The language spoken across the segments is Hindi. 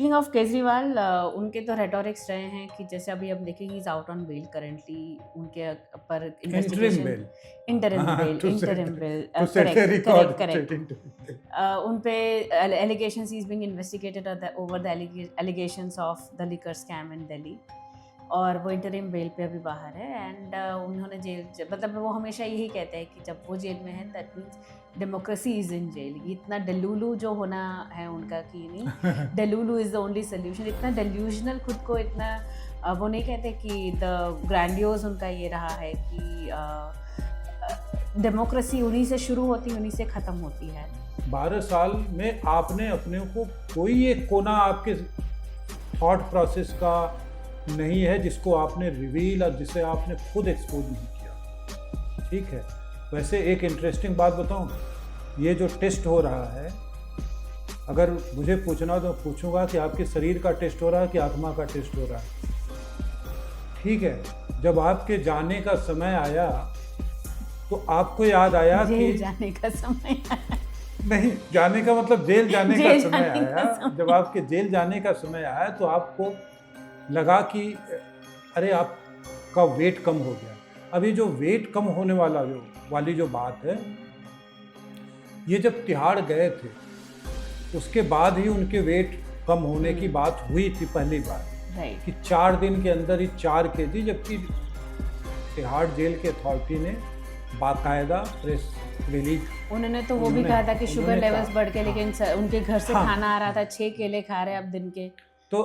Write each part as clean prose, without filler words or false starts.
स्पीकिंग ऑफ केजरीवाल, उनके तो रेटोरिक्स रहे हैं कि जैसे अभी हम देखें he is out on bail currently, उनके पर Interim investigation, bill. Interim bail, To set a correct record correct correct. straight into it. उन पे allegations he is being investigated over the allegations of the liquor scam in Delhi, और वो इंटरिम बेल पे अभी बाहर है। एंड उन्होंने मतलब वो हमेशा यही कहते हैं कि जब वो जेल में है that means democracy is in jail. इतना डेलूलू जो होना है उनका कि नहीं, delulu is the only solution. इतना डेल्यूजनल खुद को, इतना वो नहीं कहते कि द ग्रैंडियोज उनका ये रहा है कि डेमोक्रेसी उन्हीं से शुरू होती है, उन्हीं से ख़त्म होती है। 12 साल में आपने अपने को कोई एक कोना आपके थॉट प्रोसेस का नहीं है जिसको आपने रिवील और जिसे आपने खुद एक्सपोज नहीं किया। ठीक है। वैसे एक इंटरेस्टिंग बात बताऊं, ये जो टेस्ट हो रहा है, अगर मुझे पूछना तो पूछूंगा कि आपके शरीर का टेस्ट हो रहा है कि आत्मा का टेस्ट हो रहा है। ठीक है। जब आपके जाने का समय आया तो आपको याद आया कि जाने का समय नहीं, जाने का मतलब जेल जाने का समय जाने का आया। समय। जब आपके जेल जाने का समय आया तो आपको लगा कि अरे आपका वेट कम हो गया। अभी जो वेट कम होने वाली जो बात है, ये जब तिहाड़ गए थे उसके बाद ही उनके वेट कम होने की बात हुई थी पहली बार, कि 4 दिन के अंदर ही 4 kg, जबकि तिहाड़ जेल के अथॉरिटी ने बाकायदा प्रेस रिलीज, उन्होंने तो वो भी कहा था कि शुगर लेवल्स बढ़ के, लेकिन उनके घर से खाना आ रहा था 6 केले खा रहे हैं अब दिन के। तो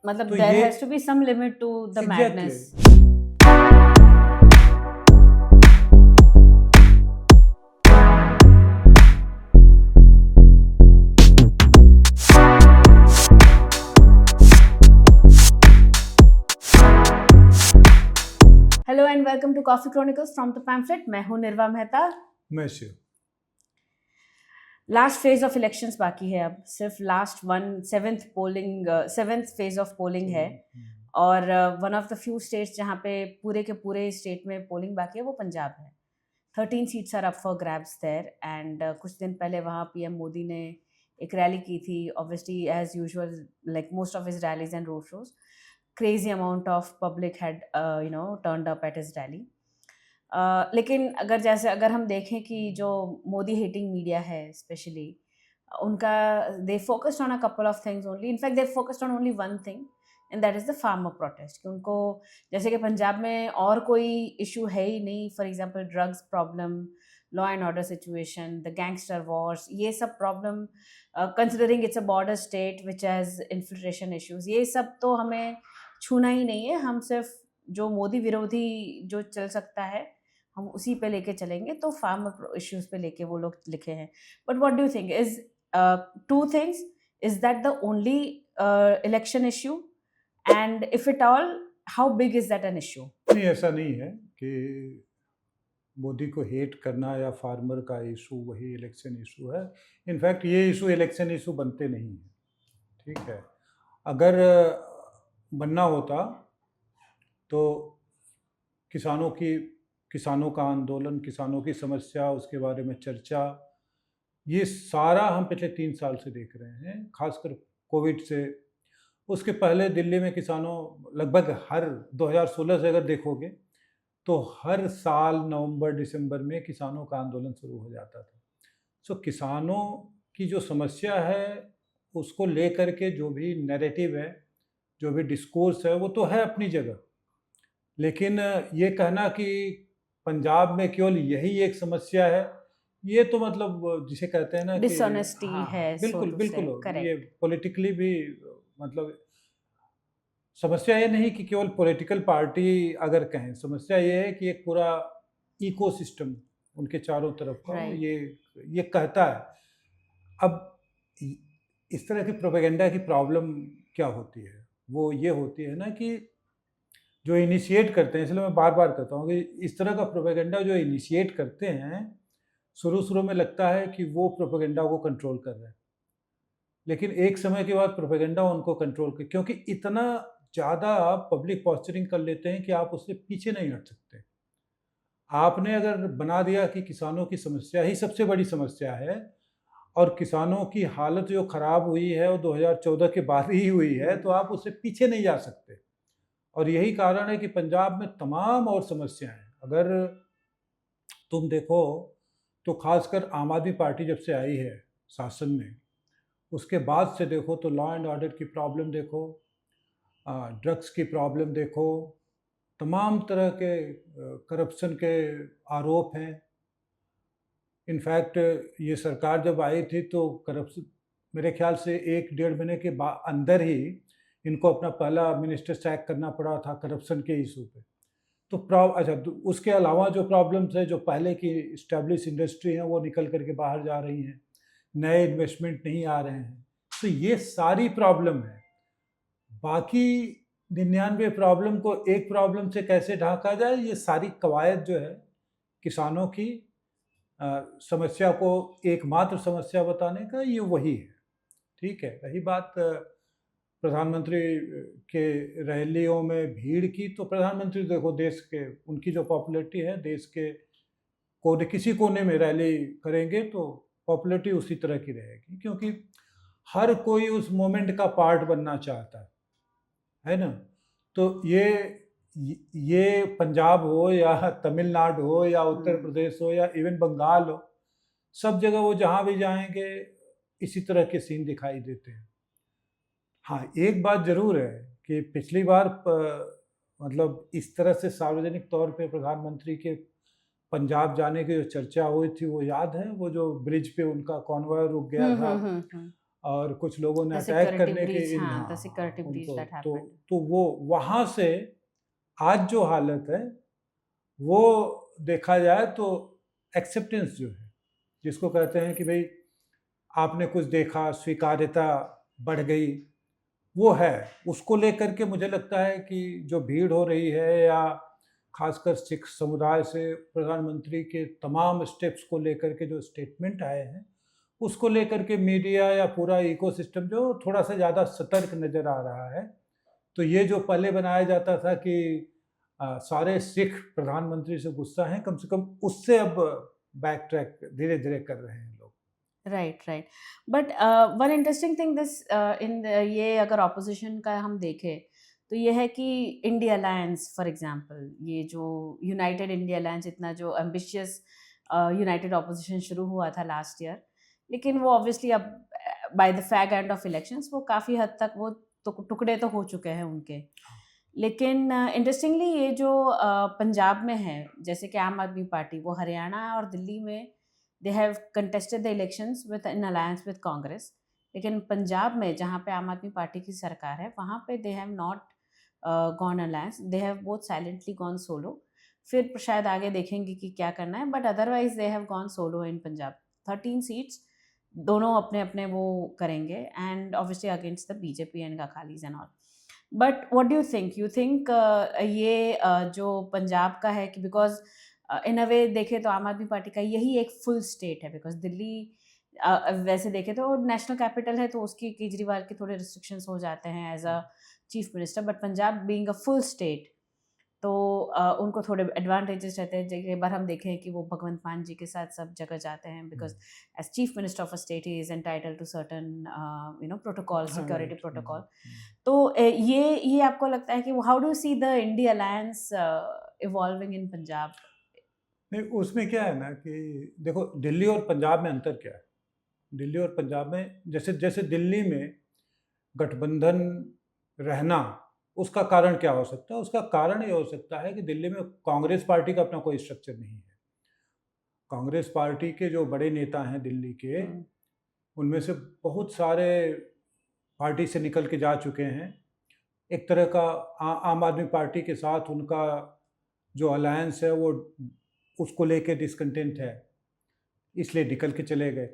मतलब there has to be some limit to the madness. Hello and welcome to coffee chronicles from the pamphlet. मैं हूं निर्वा मेहता। मैं Shiv. Last phase of elections बाकी है, अब सिर्फ last seventh phase of polling है, और one of the few states जहाँ पे पूरे के पूरे स्टेट में पोलिंग बाकी है वो पंजाब है। 13 seats are up for grabs there. And कुछ दिन पहले वहाँ पीएम मोदी ने एक रैली की थी, obviously as usual like most of his rallies and road shows, crazy amount of public had turned up at his rally. लेकिन अगर हम देखें कि जो मोदी हेटिंग मीडिया है स्पेशली, उनका they focused on a couple of things only. In fact they focused on only one thing and that is the farmer protest. कि उनको जैसे कि पंजाब में और कोई इशू है ही नहीं, for example drugs problem, law and order situation, the gangster Wars, ये सब problem, considering it's a border state which has infiltration issues, ये सब तो हमें छूना ही नहीं है। हम सिर्फ जो मोदी विरोधी जो चल सकता है हम उसी पे लेके चलेंगे। तो फार्मर इश्यूज पे लेके वो लोग लिखे हैं। But what do you think is two things, is that the only election issue, and if it all how big is that an issue? नहीं, ऐसा नहीं है कि मोदी को हेट करना या फार्मर का इशू वही इलेक्शन इशू है। इनफैक्ट ये इशू इलेक्शन इशू बनते नहीं हैं। ठीक है। अगर बनना होता तो किसानों का आंदोलन, किसानों की समस्या, उसके बारे में चर्चा, ये सारा हम पिछले 3 साल से देख रहे हैं, खासकर कोविड से। उसके पहले दिल्ली में किसानों लगभग हर 2016 से अगर देखोगे तो हर साल नवंबर दिसंबर में किसानों का आंदोलन शुरू हो जाता था। सो किसानों की जो समस्या है उसको लेकर के जो भी नैरेटिव है, जो भी डिस्कोर्स है, वो तो है अपनी जगह। लेकिन ये कहना कि पंजाब में केवल यही एक समस्या है, ये तो मतलब जिसे कहते हैं ना कि डिसऑनेस्टी है। बिल्कुल बिल्कुल। ये करेक्ट। पॉलिटिकली भी मतलब समस्या ये नहीं कि केवल पॉलिटिकल पार्टी अगर कहें, समस्या ये है कि एक पूरा इकोसिस्टम उनके चारों तरफ का ये कहता है। अब इस तरह की प्रोपेगेंडा की प्रॉब्लम क्या होती है? वो ये होती है ना कि जो इनिशिएट करते हैं, इसलिए मैं बार बार कहता हूँ कि इस तरह का प्रोपेगेंडा जो इनिशिएट करते हैं, शुरू में लगता है कि वो प्रोपेगेंडा को कंट्रोल कर रहे हैं, लेकिन एक समय के बाद प्रोपेगेंडा उनको कंट्रोल कर, क्योंकि इतना ज़्यादा आप पब्लिक पॉस्चरिंग कर लेते हैं कि आप उससे पीछे नहीं हट सकते। आपने अगर बना दिया कि किसानों की समस्या ही सबसे बड़ी समस्या है और किसानों की हालत जो खराब हुई है वो 2014 के बाद ही हुई है, तो आप उससे पीछे नहीं जा सकते। और यही कारण है कि पंजाब में तमाम और समस्याएं हैं। अगर तुम देखो तो खासकर आम आदमी पार्टी जब से आई है शासन में, उसके बाद से देखो तो लॉ एंड ऑर्डर की प्रॉब्लम देखो, ड्रग्स की प्रॉब्लम देखो, तमाम तरह के करप्शन के आरोप हैं। इनफैक्ट ये सरकार जब आई थी तो करप्शन, मेरे ख्याल से 1-1.5 महीने के अंदर ही इनको अपना पहला मिनिस्टर सैक करना पड़ा था करप्शन के इशू पे। तो अच्छा, उसके अलावा जो प्रॉब्लम्स है, जो पहले की इस्टेब्लिश इंडस्ट्री हैं वो निकल करके बाहर जा रही हैं, नए इन्वेस्टमेंट नहीं आ रहे हैं, तो ये सारी प्रॉब्लम है। बाकी 99 प्रॉब्लम को एक प्रॉब्लम से कैसे ढाका जाए, ये सारी कवायद जो है किसानों की समस्या को एकमात्र समस्या बताने का, ये वही है। ठीक है, रही बात प्रधानमंत्री के रैलियों में भीड़ की, तो प्रधानमंत्री देखो देश के, उनकी जो पॉपुलैरिटी है देश के कोने किसी कोने में रैली करेंगे तो पॉपुलैरिटी उसी तरह की रहेगी, क्योंकि हर कोई उस मोमेंट का पार्ट बनना चाहता है ना। तो ये पंजाब हो या तमिलनाडु हो या उत्तर प्रदेश हो या इवन बंगाल हो, सब जगह वो जहाँ भी जाएंगे इसी तरह के सीन दिखाई देते हैं। हाँ, एक बात जरूर है कि पिछली बार मतलब इस तरह से सार्वजनिक तौर पे प्रधानमंत्री के पंजाब जाने की जो चर्चा हुई थी वो याद है, वो जो ब्रिज पे उनका कॉन्वॉय रुक गया था और कुछ लोगों ने अटैक करने के उनको, तो वो वहाँ से आज जो हालत है वो देखा जाए तो एक्सेप्टेंस जो है, जिसको कहते हैं कि भाई आपने कुछ देखा, स्वीकार्यता बढ़ गई, वो है। उसको लेकर के मुझे लगता है कि जो भीड़ हो रही है, या खासकर सिख समुदाय से प्रधानमंत्री के तमाम स्टेप्स को लेकर के जो स्टेटमेंट आए हैं, उसको लेकर के मीडिया या पूरा इकोसिस्टम जो थोड़ा सा ज़्यादा सतर्क नज़र आ रहा है। तो ये जो पहले बनाया जाता था कि सारे सिख प्रधानमंत्री से गुस्सा हैं, कम से कम उससे अब बैक ट्रैक धीरे धीरे कर रहे हैं लोग। Right but one interesting thing this in ये अगर ऑपोजिशन का हम देखें तो ये है कि इंडिया अलायंस फॉर एग्जांपल, ये जो यूनाइटेड इंडिया अलायंस, इतना जो एम्बिशियस यूनाइटेड ऑपोजिशन शुरू हुआ था लास्ट ईयर, लेकिन वो ऑब्वियसली अब by the fag end of elections वो काफ़ी हद तक वो टुकड़े तो हो चुके हैं उनके। लेकिन इंटरेस्टिंगली ये जो पंजाब में है, जैसे कि आम आदमी पार्टी, वो हरियाणा और दिल्ली में they have contested the elections with in alliance with Congress, लेकिन पंजाब में जहाँ पे आम आदमी पार्टी की सरकार है वहाँ पे they have not gone alliance, they have both silently gone solo. फिर शायद आगे देखेंगे कि क्या करना है, but otherwise they have gone solo in Punjab. 13 seats दोनों अपने अपने वो करेंगे, and obviously against the BJP and Akalis and all. But what do you think ये जो पंजाब का है कि बिकॉज इन अ वे देखे तो आम आदमी पार्टी का यही एक फुल स्टेट है, बिकॉज दिल्ली वैसे देखे तो नेशनल कैपिटल है तो उसकी केजरीवाल के थोड़े रिस्ट्रिक्शंस हो जाते हैं as a chief minister, but Punjab being a full state तो उनको थोड़े एडवांटेजेस रहते हैं। कई बार हम देखें कि वो भगवंत मान जी के साथ सब जगह जाते हैं, because as chief minister of a state he is entitled to certain protocol, security protocol. तो ये आपको लगता है कि how do you see the India alliance evolving in Punjab? नहीं, उसमें क्या है ना कि देखो दिल्ली और पंजाब में अंतर क्या है। दिल्ली और पंजाब में जैसे जैसे दिल्ली में गठबंधन रहना, उसका कारण क्या हो सकता है? उसका कारण ये हो सकता है कि दिल्ली में कांग्रेस पार्टी का अपना कोई स्ट्रक्चर नहीं है। कांग्रेस पार्टी के जो बड़े नेता हैं दिल्ली के, उनमें से बहुत सारे पार्टी से निकल के जा चुके हैं। एक तरह का आम आदमी पार्टी के साथ उनका जो अलायंस है वो उसको लेके डिसकंटेंट है, इसलिए निकल के चले गए।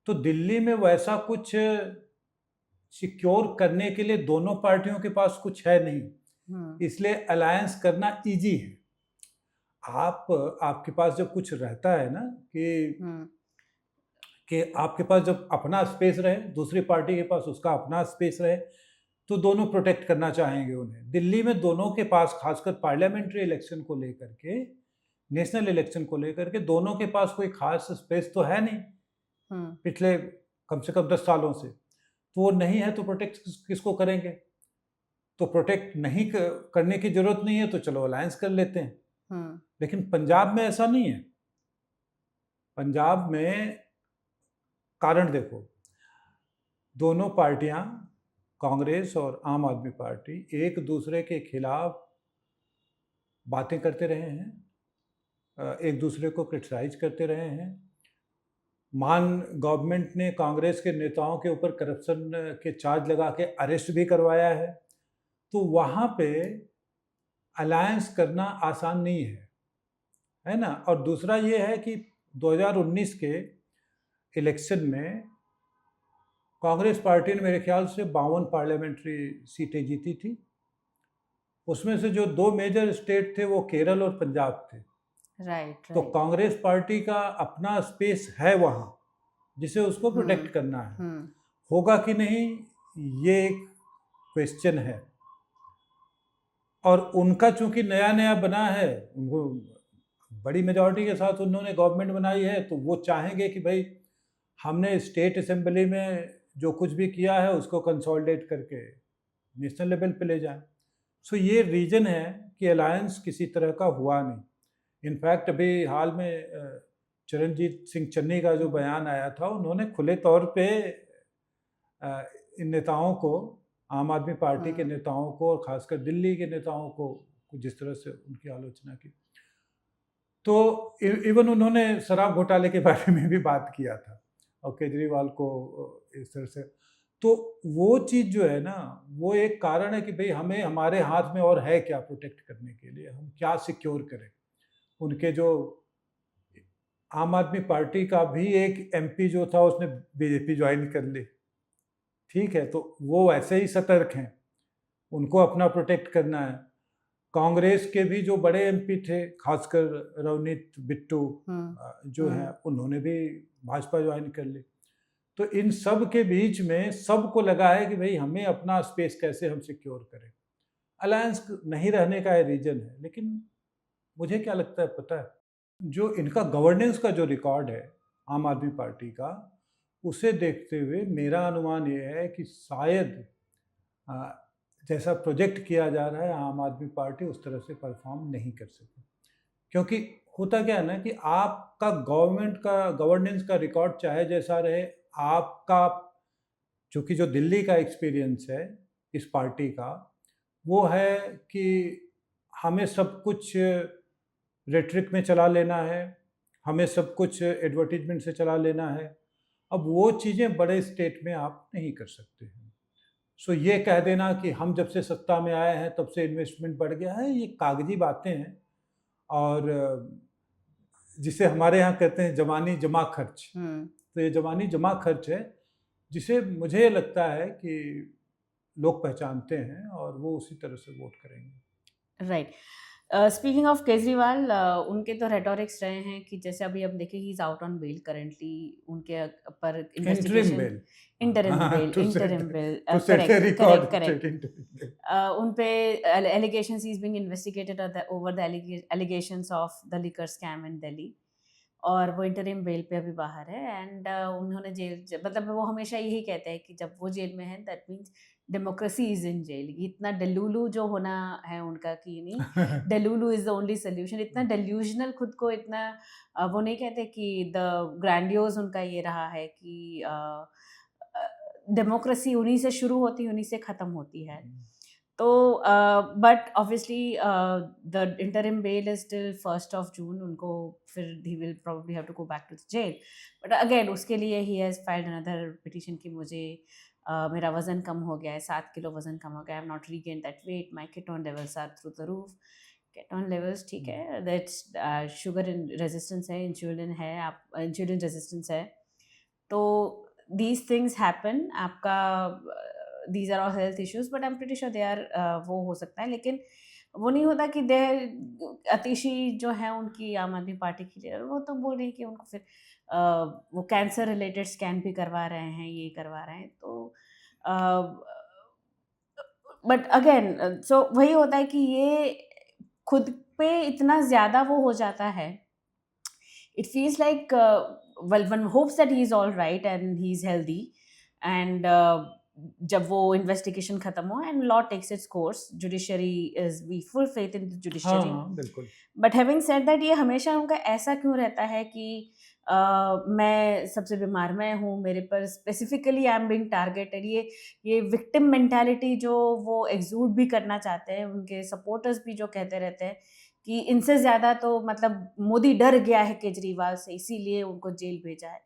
तो दिल्ली में वैसा कुछ सिक्योर करने के लिए दोनों पार्टियों के पास कुछ है नहीं, इसलिए अलायंस करना इजी है। आपके पास जब कुछ रहता है ना कि आपके पास जब अपना स्पेस रहे, दूसरी पार्टी के पास उसका अपना स्पेस रहे, तो दोनों प्रोटेक्ट करना चाहेंगे उन्हें। दिल्ली में दोनों के पास, खासकर पार्लियामेंट्री इलेक्शन को लेकर के, नेशनल इलेक्शन को लेकर के, दोनों के पास कोई खास स्पेस तो है नहीं। पिछले कम से कम 10 सालों से, तो वो नहीं है तो प्रोटेक्ट किसको करेंगे? तो प्रोटेक्ट नहीं करने की जरूरत नहीं है तो चलो अलायंस कर लेते हैं। लेकिन पंजाब में ऐसा नहीं है। पंजाब में कारण देखो, दोनों पार्टियां, कांग्रेस और आम आदमी पार्टी, एक दूसरे के खिलाफ बातें करते रहे हैं, एक दूसरे को क्रिटिसाइज करते रहे हैं। मान गवर्नमेंट ने कांग्रेस के नेताओं के ऊपर करप्शन के चार्ज लगा के अरेस्ट भी करवाया है। तो वहाँ पे अलायंस करना आसान नहीं है ना। और दूसरा ये है कि 2019 के इलेक्शन में कांग्रेस पार्टी ने मेरे ख्याल से 52 पार्लियामेंट्री सीटें जीती थी। उसमें से जो 2 मेजर स्टेट थे वो केरल और पंजाब थे। राइट। तो कांग्रेस पार्टी का अपना स्पेस है वहाँ, जिसे उसको प्रोटेक्ट करना है। होगा कि नहीं, ये एक क्वेश्चन है। और उनका चूंकि नया नया बना है, उनको बड़ी मेजॉरिटी के साथ उन्होंने गवर्नमेंट बनाई है, तो वो चाहेंगे कि भाई हमने स्टेट असेंबली में जो कुछ भी किया है उसको कंसोलिडेट करके नेशनल लेवल पे ले जाएं। सो ये रीजन है कि अलायंस किसी तरह का हुआ नहीं। इनफैक्ट अभी हाल में चरणजीत सिंह चन्नी का जो बयान आया था, उन्होंने खुले तौर पे इन नेताओं को, आम आदमी पार्टी के नेताओं को और खासकर दिल्ली के नेताओं को जिस तरह से उनकी आलोचना की, तो इवन उन्होंने शराब घोटाले के बारे में भी बात किया था और केजरीवाल को इस तरह से। तो वो चीज़ जो है ना, वो एक कारण है कि भाई हमें, हमारे हाथ में और है क्या प्रोटेक्ट करने के लिए, हम क्या सिक्योर करें। उनके जो आम आदमी पार्टी का भी एक एमपी जो था उसने बीजेपी ज्वाइन कर ली, ठीक है, तो वो वैसे ही सतर्क हैं, उनको अपना प्रोटेक्ट करना है। कांग्रेस के भी जो बड़े एमपी थे, खासकर रवनीत बिट्टू जो हैं, उन्होंने भी भाजपा ज्वाइन कर ली। तो इन सब के बीच में सबको लगा है कि भाई हमें अपना स्पेस कैसे हम सिक्योर करें। अलायंस नहीं रहने का रीजन है। लेकिन मुझे क्या लगता है पता है, जो इनका गवर्नेंस का जो रिकॉर्ड है आम आदमी पार्टी का, उसे देखते हुए मेरा अनुमान ये है कि शायद जैसा प्रोजेक्ट किया जा रहा है आम आदमी पार्टी उस तरह से परफॉर्म नहीं कर सके। क्योंकि होता क्या है ना कि आपका गवर्नमेंट का गवर्नेंस का रिकॉर्ड चाहे जैसा रहे, आपका चूँकि जो दिल्ली का एक्सपीरियंस है इस पार्टी का, वो है कि हमें सब कुछ रेटरिक में चला लेना है, हमें सब कुछ एडवर्टीजमेंट से चला लेना है। अब वो चीज़ें बड़े स्टेट में आप नहीं कर सकते हैं। सो ये कह देना कि हम जब से सत्ता में आए हैं तब से इन्वेस्टमेंट बढ़ गया है, ये कागजी बातें हैं। और जिसे हमारे यहाँ कहते हैं जवानी जमा खर्च, तो ये जवानी जमा खर्च है, जिसे मुझे लगता है कि लोग पहचानते हैं और वो उसी तरह से वोट करेंगे। राइट। स्पीकिंग ऑफ केजरीवाल, उनके तो रेटोरिक्स रहे हैं कि जैसे अभी हम देखें he is out on bail currently, उनके पर इन्वेस्टिगेशन, इंटरिम बेल, करेक्ट, उन पे allegations is being investigated over the allegations of the liquor scam in Delhi, और वो इंटरिम बेल पे अभी बाहर है। एंड उन्होंने जेल, मतलब वो हमेशा यही कहते हैं कि जब वो जेल में है that means democracy is in jail. इतना डेलूलू जो होना है उनका कि नहीं, delulu is the only solution. इतना डेल्यूजनल खुद को, इतना वो नहीं कहते कि द ग्रैंडियोज उनका ये रहा है कि डेमोक्रेसी उन्हीं से शुरू होती, उन्हीं से ख़त्म होती है। तो but obviously the interim bail is till 1st of June, उनको फिर he will probably have to go back to the jail. But again उसके लिए he has filed another petition कि मुझे मेरा वज़न कम हो गया है, 7 किलो वज़न कम हो गया है, I am not regain that weight, my ketone levels are through the roof. Ketone levels ठीक है, दैट्स शुगर रेजिस्टेंस है, इंसुलिन है, आप इंसुलिन रेजिस्टेंस है, तो दीज थिंग्स हैपन। आपका these are all health issues, but I'm pretty sure they are वो हो सकता है। लेकिन वो नहीं होता कि दे अतिशी जो है उनकी आम आदमी पार्टी की लीडर, वो तो बोल रही है कि उनको फिर वो कैंसर रिलेटेड स्कैन भी करवा रहे हैं, ये करवा रहे हैं। तो बट अगेन सो वही होता है कि ये खुद पे इतना ज़्यादा वो हो जाता है, it feels like well, one hopes that he is all right and he is healthy, and जब वो इन्वेस्टिगेशन खत्म हो and law takes its course, judiciary is, we full faith in the judiciary. हाँ बिल्कुल. But having said that, ये हमेशा उनका ऐसा क्यों रहता है कि मैं सबसे बीमार मैं हूँ, मेरे पर specifically I am being targeted, ये विक्टिम मेंटालिटी जो वो एग्जूड भी करना चाहते हैं, उनके सपोर्टर्स भी जो कहते रहते हैं कि इनसे ज़्यादा तो मतलब मोदी डर गया है केजरीवाल से, इसीलिए उनको जेल भेजा है.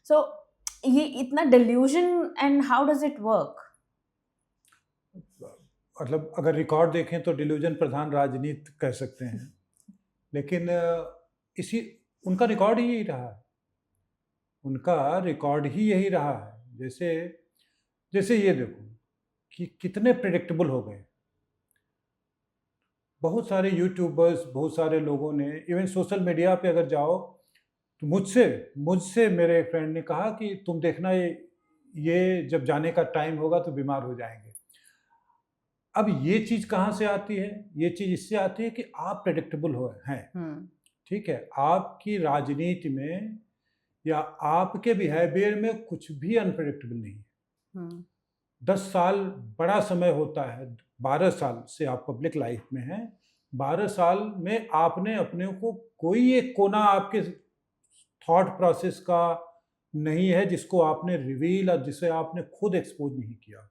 सो ये इतना delusion, and how does it work? मतलब अगर रिकॉर्ड देखें तो डिल्यूजन प्रधान राजनीति कह सकते हैं, लेकिन इसी उनका रिकॉर्ड ही यही रहा है. उनका रिकॉर्ड ही यही रहा है. जैसे ये देखो कि कितने प्रेडिक्टेबल हो गए. बहुत सारे यूट्यूबर्स, बहुत सारे लोगों ने, इवन सोशल मीडिया पे अगर जाओ तो मुझसे मेरे एक फ्रेंड ने कहा कि तुम देखना ये जब जाने का टाइम होगा तो बीमार हो जाएंगे. अब ये चीज़ कहाँ से आती है? ये चीज़ इससे आती है कि आप प्रेडिक्टेबल हैं. ठीक है, आपकी राजनीति में या आपके बिहेवियर में कुछ भी अनप्रेडिक्टेबल नहीं है. 10 साल बड़ा समय होता है. 12 साल से आप पब्लिक लाइफ में हैं. 12 साल में आपने अपने को कोई एक कोना आपके थॉट प्रोसेस का नहीं है जिसको आपने रिवील और जिसे आपने खुद एक्सपोज नहीं किया.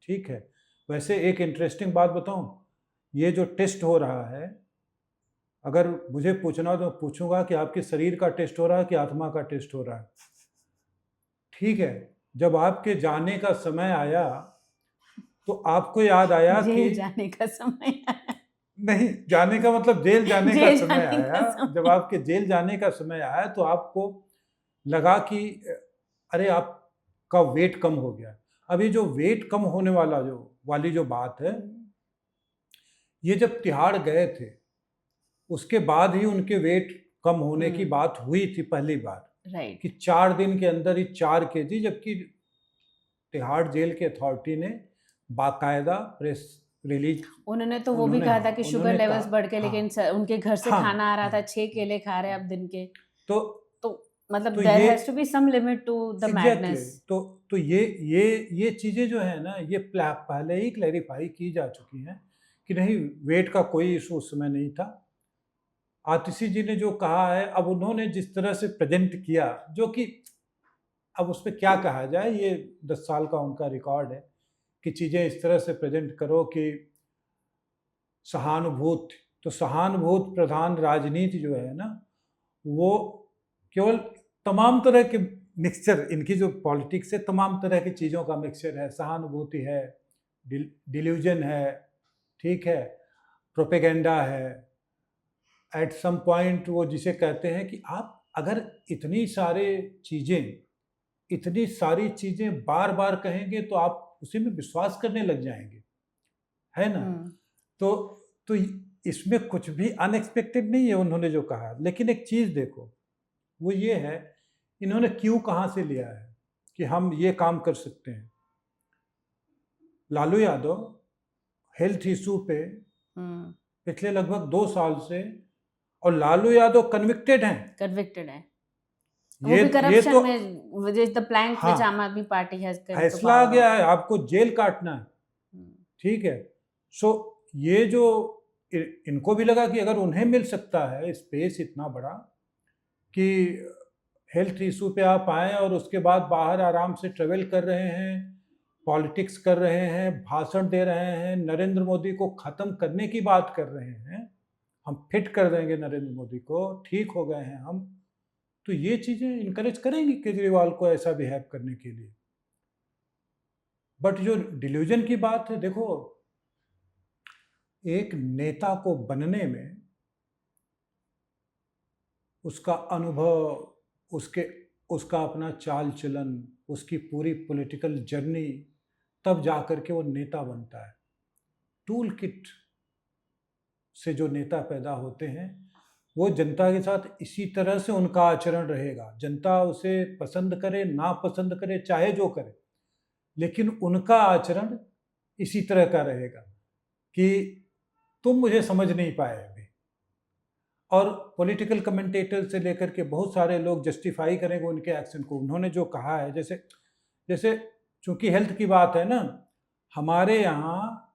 ठीक है. वैसे एक इंटरेस्टिंग बात बताऊं, ये जो टेस्ट हो रहा है, अगर मुझे पूछना तो पूछूंगा कि आपके शरीर का टेस्ट हो रहा है कि आत्मा का टेस्ट हो रहा है. ठीक है. जब आपके जाने का समय आया तो आपको याद आया कि जाने का समय नहीं, जाने का मतलब जेल जाने का समय आया. जब आपके जेल जाने का समय आया तो आपको लगा कि अरे आपका वेट कम हो गया. अभी जो वेट कम होने वाली जो बात है, ये जब तिहाड़ गए थे उसके बाद ही उनके वेट कम होने की बात हुई थी पहली बार. राइट. कि 4 दिन के अंदर ही 4 kg, जबकि तिहाड़ जेल के अथॉरिटी ने बाकायदा प्रेस रिलीज, उन्होंने तो वो भी कहा था कि शुगर लेवल्स बढ़ के, लेकिन उनके घर से खाना आ रहा था 6 केले खा रहे अब दिन के. तो मतलब there has to be some limit to the madness. तो ये चीजें जो है ना, ये पहले ही क्लैरिफाई की जा चुकी हैं कि नहीं, वेट का कोई इशू उस समय नहीं था. आतिशी जी ने जो कहा है, अब उन्होंने जिस तरह से प्रेजेंट किया, जो कि अब उस पर क्या कहा जाए, ये 10 साल का उनका रिकॉर्ड है कि चीज़ें इस तरह से प्रेजेंट करो कि सहानुभूत प्रधान राजनीति जो है ना, वो केवल तमाम तरह के मिक्सचर, इनकी जो पॉलिटिक्स है तमाम तरह की चीज़ों का मिक्सचर है. सहानुभूति है, डिल्यूजन है, ठीक है, प्रोपेगेंडा है. एट सम पॉइंट वो जिसे कहते हैं कि आप अगर इतनी सारी चीज़ें बार बार कहेंगे तो आप उसी में विश्वास करने लग जाएंगे, है ना. तो इसमें कुछ भी अनएक्सपेक्टेड नहीं है उन्होंने जो कहा. लेकिन एक चीज़ देखो, वो ये है, इन्होंने क्यों कहाँ से लिया है कि हम ये काम कर सकते हैं. लालू यादव हेल्थ इशू पे पिछले लगभग 2 साल से, और लालू यादव कन्विक्टेड हैं. ये करप्शन में विद द प्लैंक व्हिच आम आदमी पार्टी हैज कम टू फैसला आ गया है, आपको जेल काटना है. ठीक है. सो ये जो इनको भी लगा कि अगर उन्हें मिल सकता है स्पेस इतना बड़ा कि हेल्थ इशू पे आप आए और उसके बाद बाहर आराम से ट्रेवल कर रहे हैं, पॉलिटिक्स कर रहे हैं, भाषण दे रहे हैं, नरेंद्र मोदी को ख़त्म करने की बात कर रहे हैं, हम फिट कर देंगे नरेंद्र मोदी को, ठीक हो गए हैं हम, तो ये चीज़ें इनकरेज करेंगी केजरीवाल को ऐसा बिहेव करने के लिए. बट जो डिल्यूजन की बात है, देखो, एक नेता को बनने में उसका अनुभव, उसका अपना चाल चलन, उसकी पूरी पॉलिटिकल जर्नी, तब जा कर के वो नेता बनता है. टूल किट से जो नेता पैदा होते हैं वो जनता के साथ इसी तरह से उनका आचरण रहेगा. जनता उसे पसंद करे ना पसंद करे, चाहे जो करे, लेकिन उनका आचरण इसी तरह का रहेगा कि तुम मुझे समझ नहीं पाए अभी. और पॉलिटिकल कमेंटेटर से लेकर के बहुत सारे लोग जस्टिफाई करेंगे उनके एक्शन को। उन्होंने जो कहा है, जैसे जैसे चूंकि हेल्थ की बात है ना, हमारे यहाँ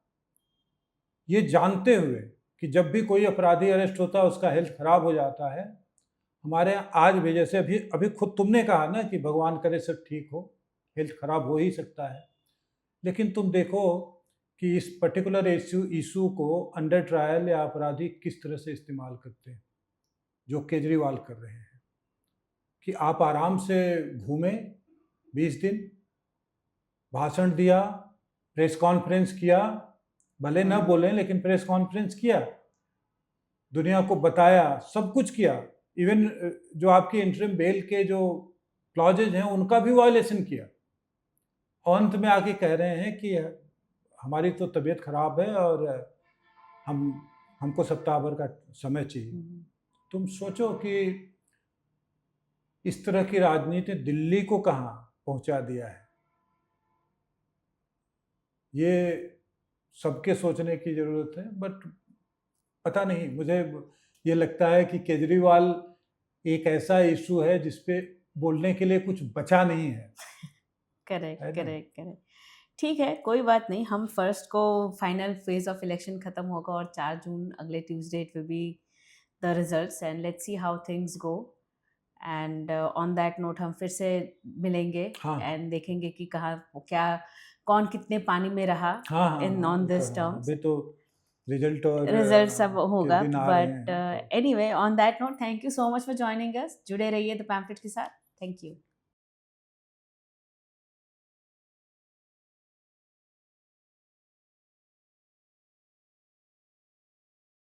ये जानते हुए कि जब भी कोई अपराधी अरेस्ट होता है उसका हेल्थ खराब हो जाता है, हमारे यहाँ आज भी, जैसे अभी अभी खुद तुमने कहा ना कि भगवान करे सब ठीक हो, हेल्थ खराब हो ही सकता है, लेकिन तुम देखो कि इस पर्टिकुलर इशू को अंडर ट्रायल या अपराधी किस तरह से इस्तेमाल करते हैं, जो केजरीवाल कर रहे हैं कि आप आराम से घूमें 20 दिन, भाषण दिया, प्रेस कॉन्फ्रेंस किया, भले ना बोलें लेकिन प्रेस कॉन्फ्रेंस किया, दुनिया को बताया, सब कुछ किया, इवन जो आपके इंटरिम बेल के जो क्लॉजेज हैं उनका भी वायलेशन किया। अंत में आके कह रहे हैं कि हमारी तो तबीयत खराब है और हमको सप्ताह भर का समय चाहिए। तुम सोचो कि इस तरह की राजनीति दिल्ली को कहाँ पहुंचा दिया है। ये सबके सोचने की जरूरत है, बट पता नहीं, मुझे ये लगता है कि केजरीवाल एक ऐसा इशू है जिसपे बोलने के लिए कुछ बचा नहीं है। Correct correct correct. ठीक है, कोई बात नहीं, हम फर्स्ट को फाइनल फेज ऑफ इलेक्शन खत्म होगा और 4 जून अगले Tuesday it will be the results and let's see how things go. And on that note हम फिर से मिलेंगे एंड देखेंगे कि कहाँ क्या कौन कितने पानी में रहा इन ऑन दिस टर्म्स। अभी तो रिजल्ट सब होगा, but anyway on that note thank you so much for joining us. जुड़े रहिए द पैम्फलेट के साथ। Thank you.